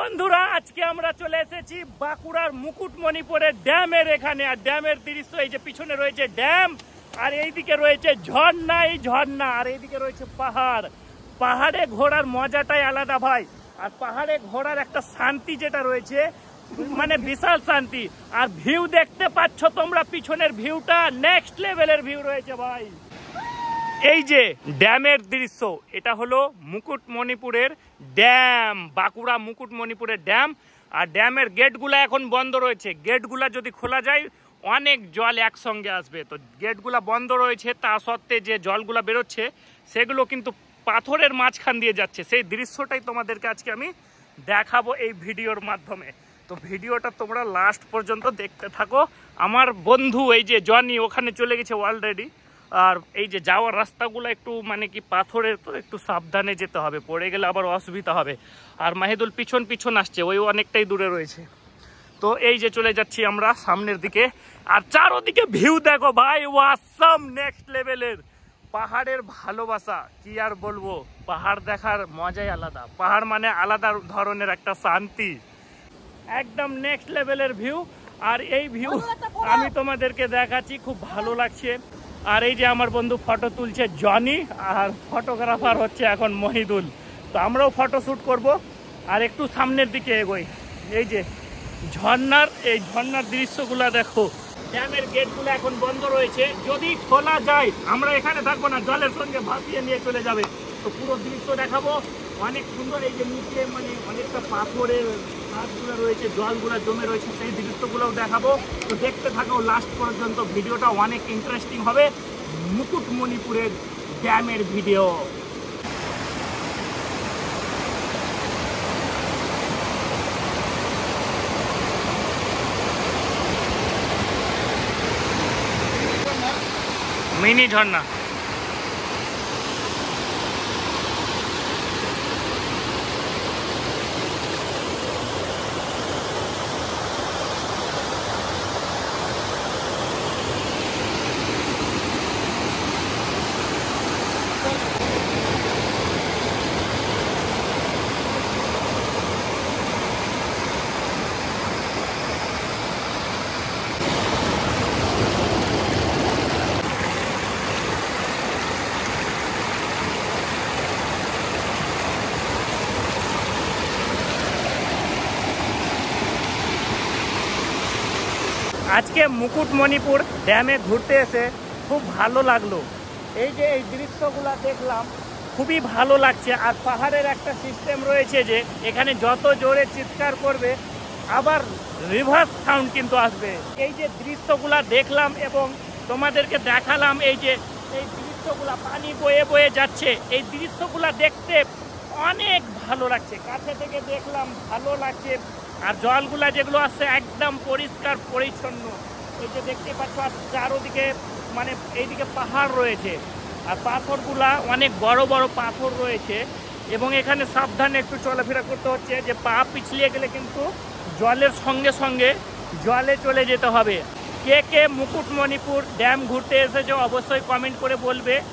বন্ধুরা আজকে আমরা চলে এসেছি বাঁকুড়ার মুকুটমণিপুরের ড্যামের এখানে। আর ড্যামের দৃশ্য এই যে পিছনে রয়েছে ড্যাম, আর এইদিকে রয়েছে ঝর্ণা, এই ঝর্ণা, আর এইদিকে রয়েছে পাহাড়। পাহাড়ে ঘোরার মজাটাই আলাদা ভাই। আর পাহাড়ে ঘোরার একটা শান্তি যেটা রয়েছে, মানে বিশাল শান্তি। আর ভিউ দেখতে পাচ্ছ তোমরা, পিছনের ভিউটা নেক্সট লেভেলের ভিউ রয়েছে ভাই। এই যে ড্যামের দৃশ্য, এটা হলো মুকুটমণিপুরের ড্যাম, বাঁকুড়া মুকুটমণিপুরের ড্যাম। আর ড্যামের গেটগুলা এখন বন্ধ রয়েছে। গেটগুলা যদি খোলা যায় অনেক জল একসঙ্গে আসবে, তো গেটগুলা বন্ধ রয়েছে। তা সত্ত্বে যে জলগুলা বেরোচ্ছে সেগুলো কিন্তু পাথরের মাঝখান দিয়ে যাচ্ছে। সেই দৃশ্যটাই তোমাদেরকে আজকে আমি দেখাবো এই ভিডিওর মাধ্যমে। তো ভিডিওটা তোমরা লাস্ট পর্যন্ত দেখতে থাকো। আমার বন্ধু এই যে জনি ওখানে চলে গেছে অলরেডি। আর এই যে যাওয়ার রাস্তাগুলো একটু মানে কি পাথরের, তো একটু সাবধানে যেতে হবে, পড়ে গেলে আবার অসুবিধা হবে। আর মাহিদুল পিছন পিছন আসছে, ওই অনেকটাই দূরে রয়েছে। তো এই যে চলে যাচ্ছি আমরা সামনের দিকে। আর চারোদিকে ভিউ দেখো ভাই, ওয়াসাম, নেক্সট লেভেলের। পাহাড়ের ভালোবাসা কি আর বলবো, পাহাড় দেখার মজাই আলাদা। পাহাড় মানে আলাদা ধরনের একটা শান্তি, একদম নেক্সট লেভেলের ভিউ। আর এই ভিউ আমি তোমাদেরকে দেখাচ্ছি, খুব ভালো লাগছে। আর এই যে আমার বন্ধু ফটো তুলছে জনি, আর ফটোগ্রাফার হচ্ছে এখন মহিদুল। তো আমরাও ফটো শ্যুট করবো। আর একটু সামনের দিকে এগোই। এই যে এই ঝর্ণার দৃশ্যগুলো দেখো। ড্যামের গেটগুলো এখন বন্ধ রয়েছে, যদি খোলা যায় আমরা এখানে থাকবো না, জলের সঙ্গে ভাসিয়ে নিয়ে চলে যাবে। তো পুরো দৃশ্য দেখাবো, অনেক সুন্দর। এই যে নিচে মানে অনেকটা পাথরের গাছগুলো রয়েছে, জলগুলো জমে রয়েছে, সেই দৃশ্যগুলোও দেখাবো। তো দেখতে থাকো লাস্ট পর্যন্ত, ভিডিওটা অনেক ইন্টারেস্টিং হবে। মুকুটমণিপুরের ড্যামের ভিডিও। মিনি ঝর্ণা। আজকে মুকুটমণিপুর ড্যামে ঘুরতে এসে খুব ভালো লাগলো। এই যে এই দৃশ্যগুলো দেখলাম, খুবই ভালো লাগছে। আর পাহাড়ের একটা সিস্টেম রয়েছে যে এখানে যত জোরে চিৎকার করবে আবার রিভার্স সাউন্ড কিন্তু আসবে। এই যে দৃশ্যগুলো দেখলাম এবং তোমাদেরকে দেখালাম, এই যে এই দৃশ্যগুলো পানি বয়ে বয়ে যাচ্ছে, এই দৃশ্যগুলো দেখতে অনেক ভালো লাগছে। কাছে থেকে দেখলাম, ভালো লাগছে। আর জলগুলা যেগুলো আসছে একদম পরিষ্কার পরিচ্ছন্ন। এই যে দেখতে পাচ্ছ, আর চারোদিকে মানে এইদিকে পাহাড় রয়েছে, আর পাথরগুলা অনেক বড় বড় পাথর রয়েছে। এবং এখানে সাবধানে একটু চলাফেরা করতে হচ্ছে, যে পা পিছলিয়ে গেলে কিন্তু জলের সঙ্গে সঙ্গে জলে চলে যেতে হবে। কে কে মুকুটমণিপুর ড্যাম ঘুরতে এসেছে অবশ্যই কমেন্ট করে বলবে।